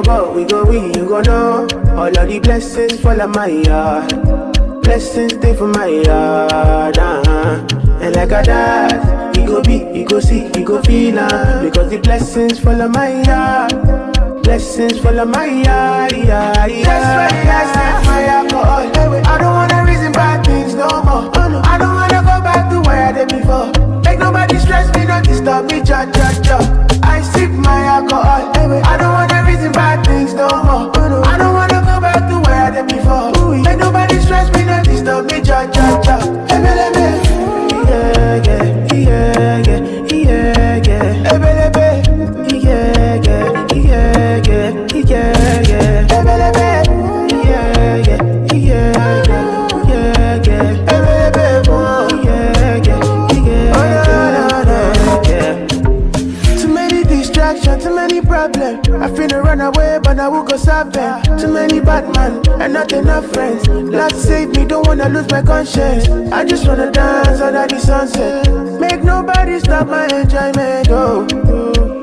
you go know. All of the blessings fall on my yard. Blessings stay for my yard, And like a dad, he go be, he go see, he go feel, because the blessings fall on my yard. Blessings fall on my yard, yeah. That's why I set my alcohol. I don't wanna reason bad things no more. I don't wanna go back to where I did before. Make nobody stress me, not disturb me, cha. I sip my alcohol. I don't wanna reason bad things no more. I don't wanna go back to where I did before. Make nobody stress me, not disturb me, cha. Too many problems. I finna run away, but I will go solve them. Too many bad men and not enough friends. Lord save me, don't wanna lose my conscience. I just wanna dance under the sunset. Make nobody stop my enjoyment. Oh.